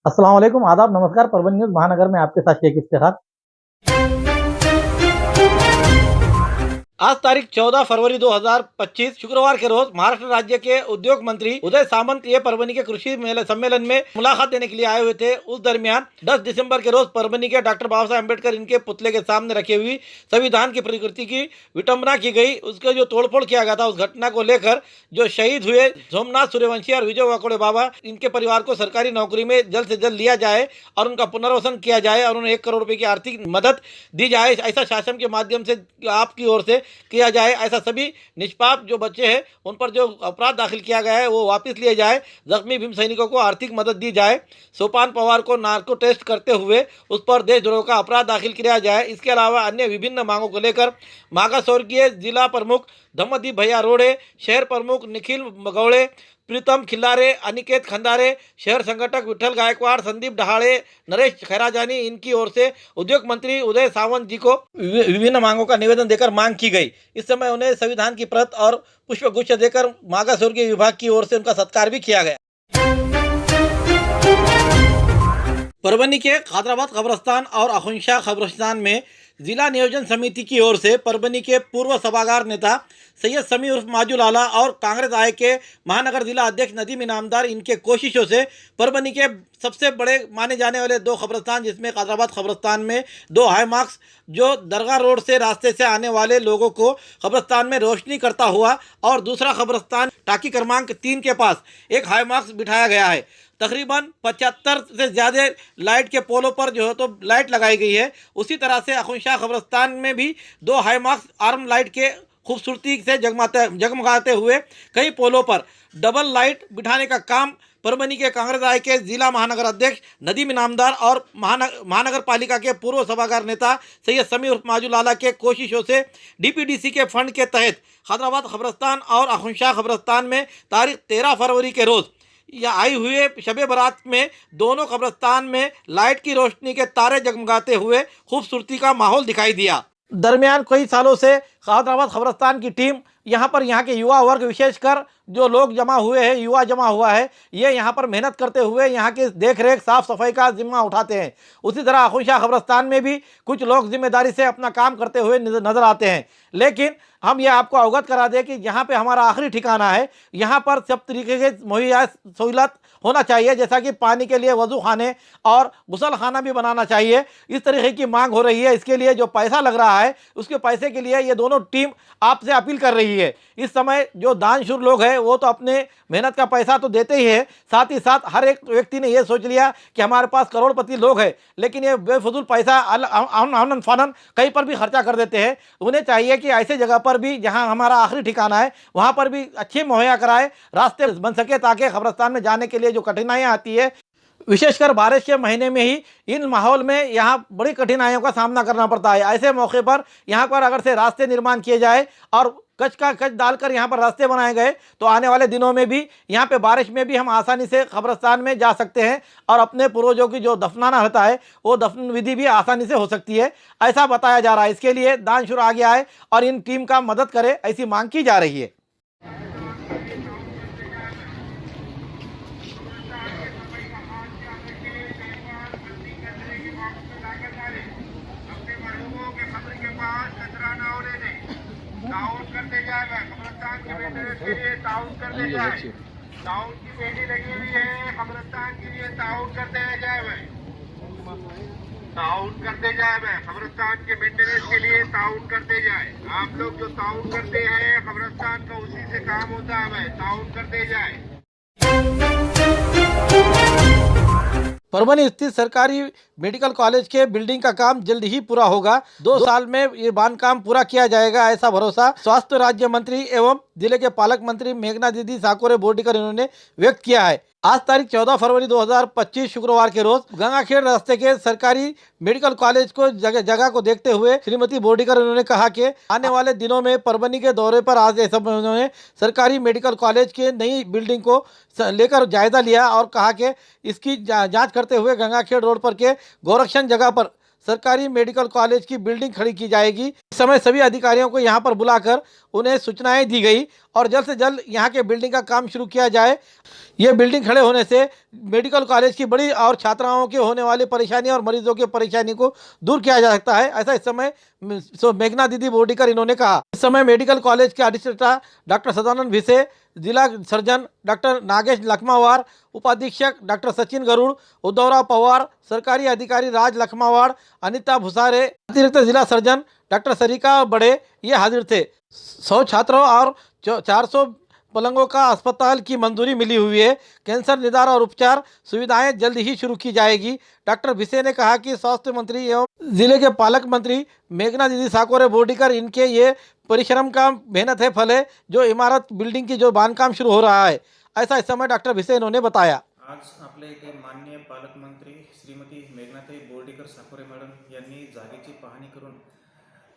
अस्सलाम वालेकुम, आदाब, नमस्कार। परवीन न्यूज़ महानगर में आपके साथ शेख इफ्तिखार। आज तारीख 14 फरवरी 2025 शुक्रवार के रोज महाराष्ट्र राज्य के उद्योग मंत्री उदय सामंत ये परभनी के कृषि मेले सम्मेलन में मुलाकात देने के लिए आए हुए थे। उस दरमियान 10 दिसंबर के रोज परभनी के डॉक्टर बाबा साहब अम्बेडकर इनके पुतले के सामने रखी हुई संविधान की प्रतिकृति की विटंबना की गई। उसका जो तोड़फोड़ किया गया था, उस घटना को लेकर जो शहीद हुए सोमनाथ सूर्यवंशी और विजय वाकोड़े बाबा, इनके परिवार को सरकारी नौकरी में जल्द से जल्द लिया जाए और उनका पुनर्वसन किया जाए और उन्हें 1 करोड़ रुपए की आर्थिक मदद दी जाए। ऐसा शासन के माध्यम से आपकी ओर से किया जाए। ऐसा सभी निष्पाप जो बच्चे हैं उन पर जो अपराध दाखिल किया गया है वो वापस लिए जाए। जख्मी भीम सैनिकों को आर्थिक मदद दी जाए। सोपान पवार को नार्को टेस्ट करते हुए उस पर देशद्रोह का अपराध दाखिल किया जाए। इसके अलावा अन्य विभिन्न मांगों को लेकर मागा स्वर्गीय जिला प्रमुख धम्मदीप भैया रोड़े, शहर प्रमुख निखिल गौड़े, प्रीतम खिल्लारे, अनिकेत खंदारे, शहर संगठक विठल गायकवाड़, संदीप डहाड़े, नरेश खैराजानी, इनकी ओर से उद्योग मंत्री उदय सावंत जी को विभिन्न मांगों का निवेदन देकर मांग की गई। इस समय उन्हें संविधान की प्रत और पुष्पगुच्छ देकर मागा स्वर्गीय विभाग की ओर से उनका सत्कार भी किया गया। परभनी के खादराबाद कब्रस्तान और अखुनशाह कब्रस्तान में जिला नियोजन समिति की ओर से परभनी के पूर्व सभागार नेता सैयद समी उर्फ माजुल आला और कांग्रेस आय के महानगर जिला अध्यक्ष नदीम इनामदार, इनके कोशिशों से परभनी के सबसे बड़े माने जाने वाले 2 कब्रस्तान, जिसमें खादराबाद कब्रस्तान में 2 हाई मार्क्स जो दरगाह रोड से रास्ते से आने वाले लोगों को कब्रस्तान में रोशनी करता हुआ, और दूसरा कब्रस्तान टाकी क्रमांक 3 के पास एक हाई मार्क्स बिठाया गया है। तकरीबन 75 से ज़्यादा लाइट के पोलों पर जो है तो लाइट लगाई गई है। उसी तरह से अखुनशाह कब्रस्तान में भी 2 हाई मार्क्स आर्म लाइट के खूबसूरती से जगमगाते हुए कई पोलों पर डबल लाइट बिठाने का काम परभनी के कांग्रेस आय के जिला महानगर अध्यक्ष नदीम इनामदार और महानगर पालिका के पूर्व सभागार नेता सैयद समी उर्फ माजुल आला के कोशिशों से डीपीडीसी के फंड के तहत हैदराबाद कब्रस्तान और अखुनशाह कब्रस्तान में तारीख 13 फरवरी के रोज़ या आई हुए शबे बारात में दोनों कब्रस्तान में लाइट की रोशनी के तारे जगमगाते हुए खूबसूरती का माहौल दिखाई दिया। दरमियान कई सालों से हैदराबाद कब्रस्तान की टीम यहाँ के युवा वर्ग, विशेषकर जो लोग जमा हुए हैं, युवा जमा हुआ है, ये यहाँ पर मेहनत करते हुए यहाँ की देख रेख साफ़ सफाई का जिम्मा उठाते हैं। उसी तरह अखुनशाह कब्रस्तान में भी कुछ लोग जिम्मेदारी से अपना काम करते हुए नज़र आते हैं। लेकिन हम ये आपको अवगत करा दें कि यहाँ पे हमारा आखिरी ठिकाना है। यहाँ पर सब तरीके के मुहैया सहूलत होना चाहिए, जैसा कि पानी के लिए वज़ू खाने और गुसल खाना भी बनाना चाहिए। इस तरीके की मांग हो रही है। इसके लिए जो पैसा लग रहा है, उसके पैसे के लिए ये दोनों टीम आपसे अपील कर रही है। इस समय जो दानशूर लोग हैं वो तो अपने मेहनत का पैसा तो देते ही है, साथ ही साथ हर एक व्यक्ति ने ये सोच लिया कि हमारे पास करोड़पति लोग हैं, लेकिन ये बेफजूल पैसा आनन फानन कहीं पर भी खर्चा कर देते हैं। उन्हें चाहिए कि ऐसे जगह पर भी जहां हमारा आखिरी ठिकाना है वहां पर भी अच्छे मुहैया कराए, रास्ते बन सके, ताकि कब्रस्तान में जाने के लिए जो कठिनाइयाँ आती है, विशेषकर बारिश के महीने में ही इन माहौल में यहाँ बड़ी कठिनाइयों का सामना करना पड़ता है। ऐसे मौके पर यहाँ पर अगर से रास्ते निर्माण किए जाए और कच का कच डालकर यहाँ पर रास्ते बनाए गए तो आने वाले दिनों में भी यहाँ पे बारिश में भी हम आसानी से कब्रस्तान में जा सकते हैं और अपने पूर्वजों की जो दफनाना होता है वो दफन विधि भी आसानी से हो सकती है, ऐसा बताया जा रहा है। इसके लिए दानशूर आगे आए और इन टीम का मदद करे, ऐसी मांग की जा रही है। ताउन करते जाए, कब्रस्तान के मेंटेनेंस के लिए ताउन करते जाए। ताउन की पेटी लगी हुई है, कब्रस्तान के लिए ताउन करते जाए भाई, ताउन करते जाए भाई, कब्रस्तान के मेंटेनेंस के लिए ताउन करते जाए। आप लोग जो ताउन करते हैं कब्रस्तान का उसी से काम होता है भाई, ताउन करते जाए। परभनी स्थित सरकारी मेडिकल कॉलेज के बिल्डिंग का काम जल्द ही पूरा होगा। 2 साल में ये बांधकाम पूरा किया जाएगा, ऐसा भरोसा स्वास्थ्य राज्य मंत्री एवं जिले के पालक मंत्री मेघना दीदी साकोरे बोर्डीकर इन्होंने व्यक्त किया है। आज तारीख 14 फरवरी 2025 शुक्रवार के रोज गंगाखेड़ रास्ते के सरकारी मेडिकल कॉलेज को जगह को देखते हुए श्रीमती बोर्डीकर उन्होंने कहा कि आने वाले दिनों में परभनी के दौरे पर आज उन्होंने सरकारी मेडिकल कॉलेज के नई बिल्डिंग को लेकर जायजा लिया और कहा कि इसकी जांच करते हुए गंगाखेड़ रोड पर के गोरक्षण जगह पर सरकारी मेडिकल कॉलेज की बिल्डिंग खड़ी की जाएगी। इस समय सभी अधिकारियों को यहां पर बुलाकर उन्हें सूचनाएं दी गई और जल्द से जल्द यहां के बिल्डिंग का काम शुरू किया जाए। ये बिल्डिंग खड़े होने से मेडिकल कॉलेज की बड़ी और छात्राओं के होने वाली परेशानी और मरीजों की परेशानी को दूर किया जा सकता है, ऐसा इस समय मेघना दीदी बोर्डीकर इन्होंने कहा। इस समय मेडिकल कॉलेज के अधिष्ठाता डॉक्टर सदानंद भिसे, जिला सर्जन डॉक्टर नागेश लखमावार, उपाधीक्षक डॉक्टर सचिन गरुड़, उद्धवराव पवार, सरकारी अधिकारी राज लखमावाड़, अनिता भुसारे, अतिरिक्त जिला सर्जन डॉक्टर सरिका बड़े ये हाजिर थे। 100 छात्रों और 400 पलंगों का अस्पताल की मंजूरी मिली हुई है। कैंसर निदान और उपचार सुविधाएं जल्द ही शुरू की जाएगी। डॉक्टर भिसे ने कहा कि स्वास्थ्य मंत्री एवं जिले के पालक मंत्री मेघना दीदी साकोरे बोर्डीकर इनके ये परिश्रम का मेहनत है फल है जो इमारत बिल्डिंग की जो बांधकाम शुरू हो रहा है, ऐसा इस समय डॉक्टर भिसे इन्होंने बताया। आज आपल्या इथे माननीय पालकमंत्री श्रीमती मेघनाताई बोर्डीकर साकोरे मॅडम यांनी जागेची पाहणी करून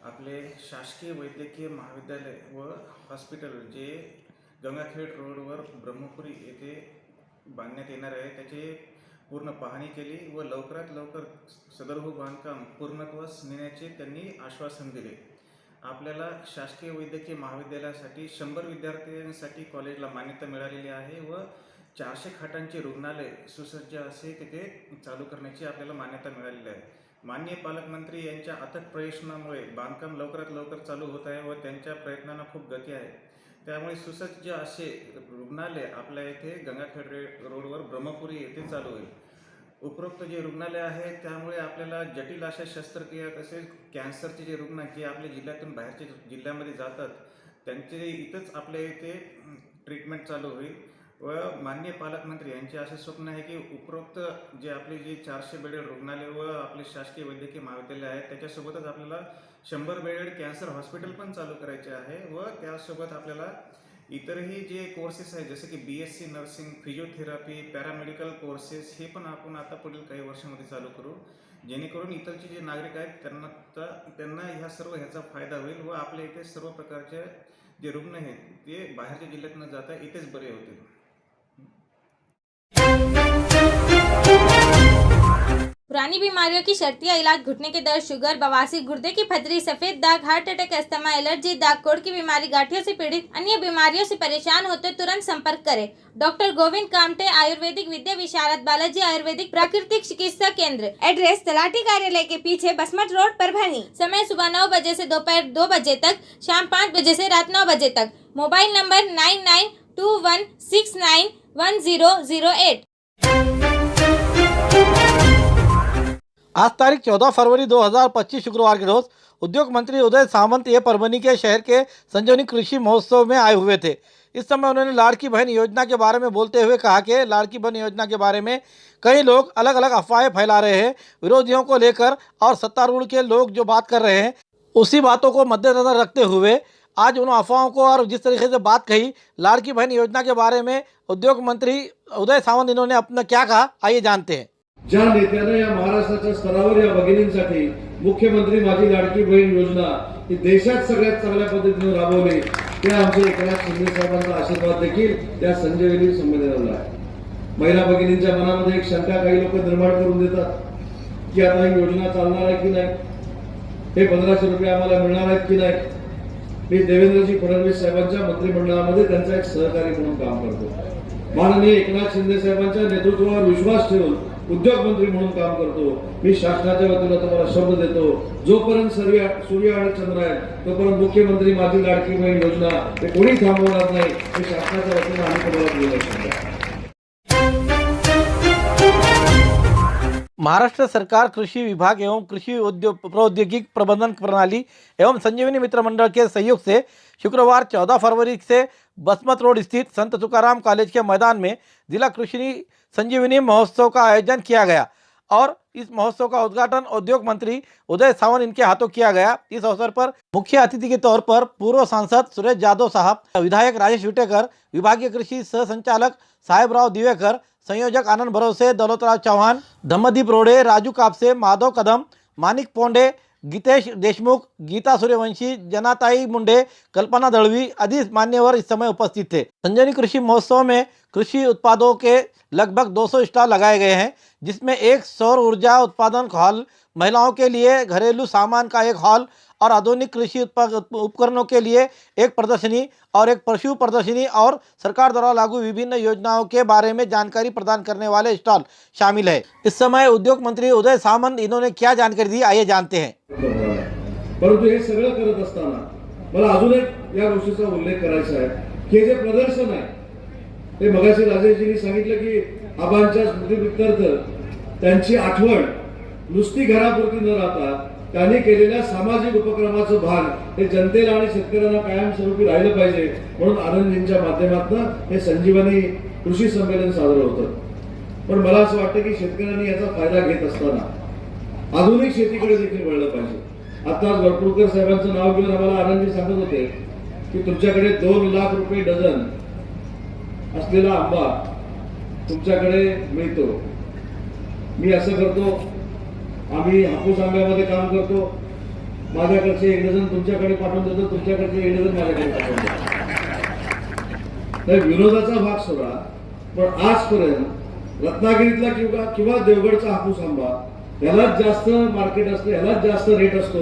आपले शासकीय वैद्यकीय महाविद्यालय व हॉस्पिटल जे गंगाखेड रोडवर ब्रह्मपुरी येथे बांधण्यात येणार आहे त्याची पूर्ण पाहणी केली व लवकरात लवकर सदरहू बांधकाम पूर्णत्वास नेण्याचे त्यांनी आश्वासन दिले। आपल्याला शासकीय वैद्यकीय महाविद्यालयासाठी 100 विद्यार्थ्यांसाठी कॉलेजला मान्यता मिळालेली आहे व 400 खाटांचे रुग्णालय सुसज्ज असे तिथे चालू करण्याची आपल्याला मान्यता मिळालेली आहे। माननीय पालकमंत्री यांच्या अथक प्रयत्नामुळे बांधकाम लवकरात लवकर चालू होत आहे व त्यांच्या प्रयत्नांना खूप गती आहे। त्यामुळे सुसज्ज असे रुग्णालय आपल्या इथे गंगाखेड रोडवर ब्रह्मपुरी येथे चालू होईल। उपरोक्त जे रुग्णालय आहे त्यामुळे आपल्याला जटिल अशा शस्त्रक्रिया तसेच कॅन्सरचे जे रुग्ण जे आपल्या जिल्ह्यातून बाहेरच्या जिल्ह्यामध्ये जातात त्यांचे इथंच आपल्या इथे ट्रीटमेंट चालू होईल व माननीय पालकमंत्री यांचे असे स्वप्न आहे की उपरोक्त जे आपले जे 400 बेडेड रुग्णालय व आपले शासकीय वैद्यकीय महाविद्यालय आहे त्याच्यासोबतच आपल्याला 100 बेडेड कॅन्सर हॉस्पिटल पण चालू करायचे आहे व त्यासोबत आपल्याला इतरही जे कोर्सेस आहेत जसे की BSc nursing, physiotherapy, paramedical courses हे पण आपण आता पुढील काही वर्षांमध्ये चालू करू जेणेकरून इतरचे जे नागरिक आहेत त्यांना ह्याचा फायदा होईल व आपल्या इथे सर्व प्रकारचे जे रुग्ण आहेत ते बाहेरच्या जिल्ह्यात न जाता इथेच बरे होतील। पुरानी बीमारियों की शर्तिया इलाज, घुटने के दर्द, शुगर, बवासीर, गुर्दे की पथरी, सफेद दाग, हार्ट अटैक, अस्थमा, एलर्जी, दाग कोड़ की बीमारी, गांठियों से पीड़ित अन्य बीमारियों से परेशान होते तुरंत संपर्क करें। डॉक्टर गोविंद कामटे, आयुर्वेदिक विद्या विशारद, बालाजी आयुर्वेदिक प्राकृतिक चिकित्सा केंद्र। एड्रेस तलाठी कार्यालय के पीछे, बसमत रोड, परभणी। समय सुबह 9 बजे से दोपहर 2 बजे तक, शाम 5 बजे से रात 9 बजे तक। Mobile number 9921691008। आज तारीख 14 फरवरी 2025 शुक्रवार के रोज उद्योग मंत्री उदय सामंत ये परभणी के शहर के संजीवनी कृषि महोत्सव में आए हुए थे। इस समय उन्होंने लाड़की बहन योजना के बारे में बोलते हुए कहा कि लाड़की बहन योजना के बारे में कई लोग अलग अलग अफवाहें फैला रहे हैं विरोधियों को लेकर और सत्तारूढ़ के लोग जो बात कर रहे हैं उसी बातों को मद्देनजर रखते हुए आज उन अफवाहों को और जिस तरीके से बात कही लाड़की बहन योजना के बारे में उद्योग मंत्री उदय सामंत इन्होंने अपना क्या कहा, आइए जानते हैं। ज्या नेत्यानं या महाराष्ट्राच्या स्तरावर या भगिनींसाठी मुख्यमंत्री माझी लाडकी बहीण योजना ही देशात सगळ्यात चांगल्या पद्धतीने राबवली त्या आमचे एकनाथ शिंदे साहेबांचा आशीर्वाद देखील त्या संजीवनी संमेलनाला आहे। महिला भगिनींच्या मनामध्ये एक शंका काही लोक निर्माण करून देतात की आता ही योजना चालणार आहे की नाही, हे 1500 रुपये आम्हाला मिळणार आहेत की नाही। मी देवेंद्रजी फडणवीस साहेबांच्या मंत्रिमंडळामध्ये त्यांचा एक सहकारी म्हणून काम करतो। माननीय एकनाथ शिंदे साहेबांच्या नेतृत्वावर विश्वास ठेवून उद्योग मंत्री म्हणून काम करतो। मी शासनाच्या वतीने तुम्हाला शब्द देतो जोपर्यंत सूर्य आणि चंद्र आहे तोपर्यंत मुख्यमंत्री माझी लाडकी बहीण योजना हे कोणी थांबवणार नाही हे शासनाच्या वतीने आम्ही तुम्हाला दिलं। महाराष्ट्र सरकार कृषि विभाग एवं कृषि प्रौद्योगिक प्रबंधन प्रणाली एवं संजीवनी मित्र मंडल के सहयोग से शुक्रवार 14 फरवरी से बसमत रोड स्थित संत तुकाराम कॉलेज के मैदान में जिला कृषि संजीवनी महोत्सव का आयोजन किया गया और इस महोत्सव का उद्घाटन उद्योग मंत्री उदय सामंत इनके हाथों किया गया। इस अवसर पर मुख्य अतिथि के तौर पर पूर्व सांसद सुरेश यादव साहब, विधायक राजेश विटेकर, विभागीय कृषि सह संचालक साहेबराव दिवेकर, संयोजक आनंद भरोसे, दौलतराव चौहान, धम्मदीप रोडे, राजू कापसे, माधव कदम, मानिक पोंडे, गीतेश देशमुख, गीता सूर्यवंशी, जनाताई मुंडे, कल्पना दळवी आदि मान्यवर इस समय उपस्थित थे। संजनी कृषि महोत्सव में कृषि उत्पादों के लगभग 200 स्टॉल लगाए गए हैं, जिसमें एक सौर ऊर्जा उत्पादन हॉल, महिलाओं के लिए घरेलू सामान का एक हॉल और आधुनिक कृषि उपकरणों के लिए एक प्रदर्शनी और एक पशु प्रदर्शनी और सरकार द्वारा लागू विभिन्न योजनाओं के बारे में जानकारी प्रदान करने वाले स्टॉल शामिल है। इस समय उद्योग मंत्री उदय सामंत इन्होंने क्या जानकारी दी, आइए जानते हैं। परंतु हे सगळं करत असताना मला अजून एक या गोष्टीचा उल्लेख करायचा आहे की जे प्रदर्शन आहे ते मगाशी राजेशजींनी सांगितलं की आबांच्या स्मृतीप्रित्यर्थ त्यांची आठवण नुसती घरापुरती न राहता त्यांनी केलेल्या सामाजिक उपक्रमाचं भाग हे जनतेला आणि शेतकऱ्यांना कायमस्वरूपी राहिलं पाहिजे म्हणून आनंदजींच्या माध्यमातून हे संजीवनी कृषी संमेलन साजरं होतं। पण मला असं वाटतं की शेतकऱ्यांनी याचा फायदा घेत असताना आधुनिक शेतीकडे देखील वळलं पाहिजे। आता वरपुडकर साहेबांचं नाव घेऊन आम्हाला आनंदजी सांगत होते की तुमच्याकडे 2 लाख रुपये डझन असलेला आंबा तुमच्याकडे मिळतो। मी असं करतो, आम्ही हापूस आंब्यामध्ये काम करतो, माझ्याकडचे 1 डझन तुमच्याकडे पाठवून देतो, तुमच्याकडचे 1 डझन माझ्याकडे पाठवून देतो। तर विरोधाचा भाग सोडा, पण आजपर्यंत रत्नागिरीतला किंवा देवगडचा हापूस आंबा यालाच जास्त मार्केट असतं, यालाच जास्त रेट असतो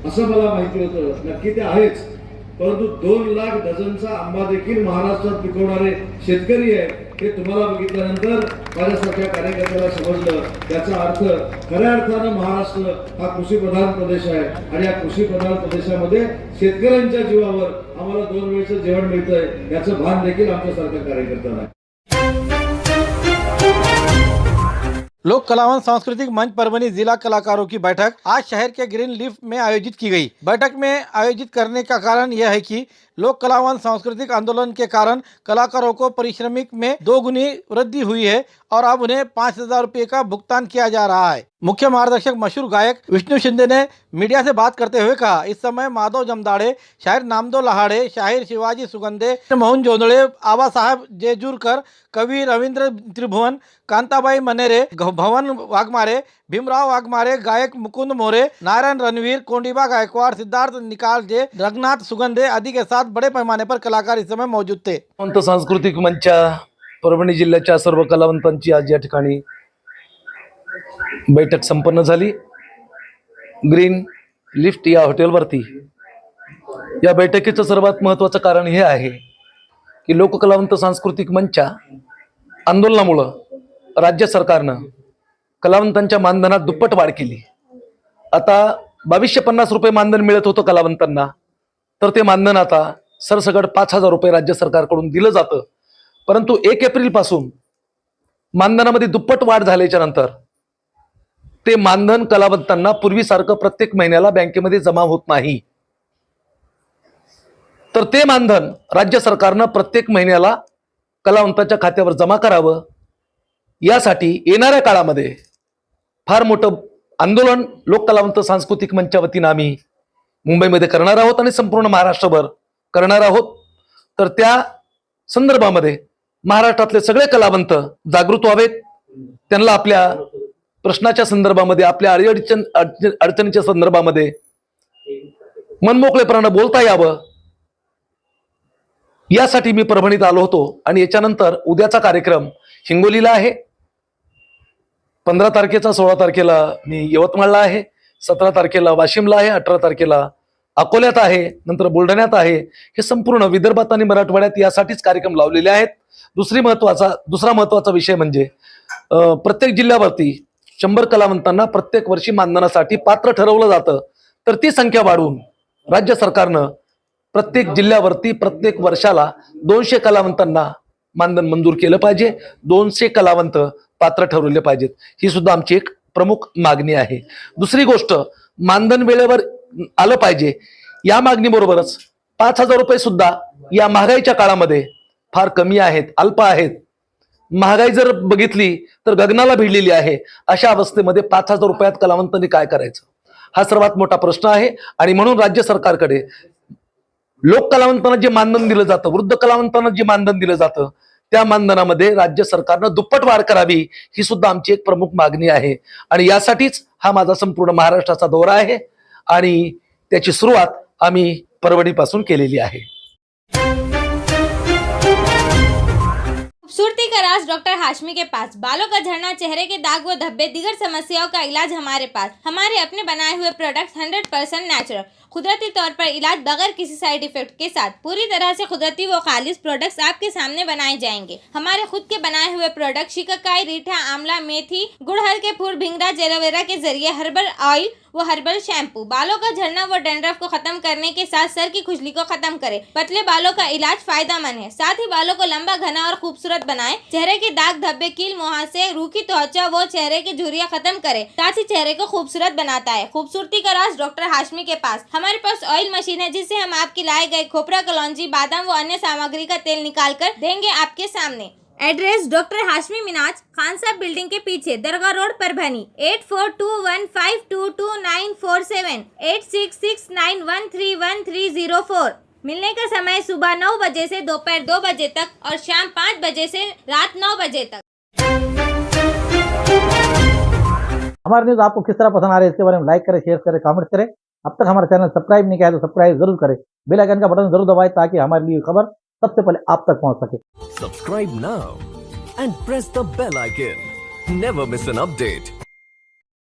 असं मला माहिती होतं। नक्की ते आहेच, परंतु 2 लाख डझनचा आंबा देखील महाराष्ट्रात पिकवणारे शेतकरी आहेत हे तुम्हाला बघितल्यानंतर माझ्यासारख्या कार्यकर्त्याला समजलं। त्याचा अर्थ खऱ्या अर्थानं महाराष्ट्र हा कृषीप्रधान प्रदेश आहे आणि या कृषीप्रधान प्रदेशामध्ये शेतकऱ्यांच्या जीवावर आम्हाला 2 वेळचं जेवण मिळतंय याचं भान देखील आमच्यासारख्या कार्यकर्त्यांना आहे। लोक कलावन सांस्कृतिक मंच परभनी जिला कलाकारों की बैठक आज शहर के ग्रीन लीफ में आयोजित की गई। बैठक में आयोजित करने का कारण यह है कि लोक कलावन सांस्कृतिक आंदोलन के कारण कलाकारों को पारिश्रमिक में 2 गुनी वृद्धि हुई है और अब उन्हें 5,000 रुपये का भुगतान किया जा रहा है। मुख्य मार्गदर्शक मशहूर गायक विष्णु शिंदे ने मीडिया से बात करते हुए कहा, इस समय माधव जमदाड़े, शायर नामदो लहाड़े, शायर शिवाजी सुगंधे, मोहन जोंधळे, आबा साहब जेजूरकर, कवि रविंद्र त्रिभुवन, कांताबाई मनेरे, भवन वाघमारे, भीमराव वाघमारे, गायक मुकुंद मोरे, नारायण रणवीर, कोंडीबा गायकवाड़, सिद्धार्थ निकालजे, रघुनाथ सुगंधे आदि के साथ बड़े पैमाने पर कलाकार इस समय मौजूद थे। कलावंत सांस्कृतिक मंचच्या परभणी जिल्ह्याच्या सर्व कलावंतांची आज या ठिकाणी बैठक संपन्न झाली। ग्रीन लिफ्ट या हॉटेलवरती या बैठकीचं सर्वात महत्त्वाचं कारण हे आहे की लोककलावंत सांस्कृतिक मंचच्या आंदोलनामुळं राज्य सरकारनं कलावंतांच्या मानधनात दुप्पट वाढ केली। आता 2250 रुपये मानधन मिळत होतं कलावंतांना, तर ते मानधन आता सरसकट 5,000 रुपये राज्य सरकारकडून दिलं जातं। परंतु 1 एप्रिल पासून मानधनामध्ये दुप्पट वाढ झाल्याच्या नंतर ते मानधन कलावंतांना पूर्वीसारखं प्रत्येक महिन्याला बँकेमध्ये जमा होत नाही। तर ते मानधन राज्य सरकारनं प्रत्येक महिन्याला कलावंताच्या खात्यावर जमा करावं, यासाठी येणाऱ्या काळामध्ये फार मोठं आंदोलन लोक कलावंत सांस्कृतिक मंचच्या वतीनं आम्ही मुंबईमध्ये करणार आहोत आणि संपूर्ण महाराष्ट्रभर करणार आहोत। तर त्या संदर्भामध्ये महाराष्ट्रातले सगळे कलावंत जागृत व्हावेत, त्यांना आपल्या प्रश्नाच्या संदर्भामध्ये, आपल्या अडचणीच्या संदर्भामध्ये मनमोकळेपणाने बोलता यावं, यासाठी मी परभणीत आलो होतो। आणि याच्यानंतर उद्याचा कार्यक्रम हिंगोलीला आहे, 15 तारखेचा 16 तारखेला मी यवतमाळला आहे, 17 तारखेला वाशिमला आहे, 18 तारखेला अकोल्यात आहे, नंतर बुलढाण्यात आहे। हे संपूर्ण विदर्भात आणि मराठवाड्यात यासाठीच कार्यक्रम लावलेले आहेत। दुसरा महत्वाचा विषय म्हणजे प्रत्येक जिल्ह्यावरती 100 कलावंतांना प्रत्येक वर्षी मानधनासाठी पात्र ठरवलं जातं, तर ती संख्या वाढवून राज्य सरकारनं प्रत्येक जिल्ह्यावरती प्रत्येक वर्षाला 200 कलावंतांना मानधन मंजूर केलं पाहिजे, 200 कलावंत पात्र ठरवले पाहिजेत। ही सुद्धा आमची एक प्रमुख मागणी आहे। दुसरी गोष्ट, मानधन वेळेवर आलं पाहिजे, या मागणीबरोबरच 5,000 रुपये सुद्धा या महागाईच्या काळामध्ये फार कमी आहेत, अल्प आहेत। महागाई जर बघितली तर गगनाला भिडलेली आहे। अशा अवस्थेमध्ये 5,000 रुपयात कलावंतांनी काय करायचं, हा सर्वात मोठा प्रश्न आहे। आणि म्हणून राज्य सरकारकडे लोक कलावंतांना जे मानधन दिलं जातं, वृद्ध कलावंतांना जे मानधन दिलं जातं, त्या मानधनामध्ये राज्य सरकारनं दुप्पट वाढ करावी, ही सुद्धा आमची एक प्रमुख मागणी आहे। आणि यासाठीच हा माझा संपूर्ण महाराष्ट्राचा दौरा आहे। आणि त्याची सुरुवात आम्ही परभणीपासून केलेली आहे. खूबसूरती का राज डॉक्टर हाशमी के पास। बालों का झड़ना, चेहरे के दाग व धब्बे, दीगर समस्याओं का इलाज हमारे पास। हमारे अपने बनाए हुए प्रोडक्ट्स 100% नेचुरल, कुदरती तौर पर इलाज बगैर किसी साइड इफेक्ट के साथ पूरी तरह से कुदरती व खालिश प्रोडक्ट्स आपके सामने बनाए जाएंगे। हमारे खुद के बनाए हुए प्रोडक्ट शिकाकाई, रीठा, आंवला, मेथी, गुड़हल के फूल, भिंगरा, एलोवेरा के जरिए हर्बल ऑयल वो हर्बल शैम्पू बालों का झड़ना व डैंड्रफ को खत्म करने के साथ सर की खुजली को खत्म करे। पतले बालों का इलाज फायदेमंद है, साथ ही बालों को लंबा, घना और खूबसूरत बनाए। चेहरे के दाग धब्बे, कील, मुहासे, रूखी त्वचा वो चेहरे की झुर्रियां खत्म करे, साथ ही चेहरे को खूबसूरत बनाता है। खूबसूरती का राज डॉक्टर हाशमी के पास। हमारे पास ऑयल मशीन है जिससे हम आपके लाए गए खोपरा, कलौंजी, बादाम व अन्य सामग्री का तेल निकाल कर देंगे आपके सामने। एड्रेस डॉक्टर हाशमी मिनाज, खान साहब बिल्डिंग के पीछे, दरगाह रोड, परभणी। 8421522947 8669131304। मिलने का समय सुबह 9 बजे से दोपहर 2 बजे तक और शाम 5 बजे से रात 9 बजे तक। हमारे न्यूज़ आपको किस तरह पसंद आ रही है इसके बारे में लाइक करें, शेयर करें, कमेंट करें। अब तक हमारा चैनल सब्सक्राइब नहीं किया है तो सब्सक्राइब जरूर करें, बेल आइकन का बटन जरूर दबाएं ताकि हमारी ली खबर सबसे पहले आप तक पहुंच सके। Subscribe now and press the bell icon. Never miss an update.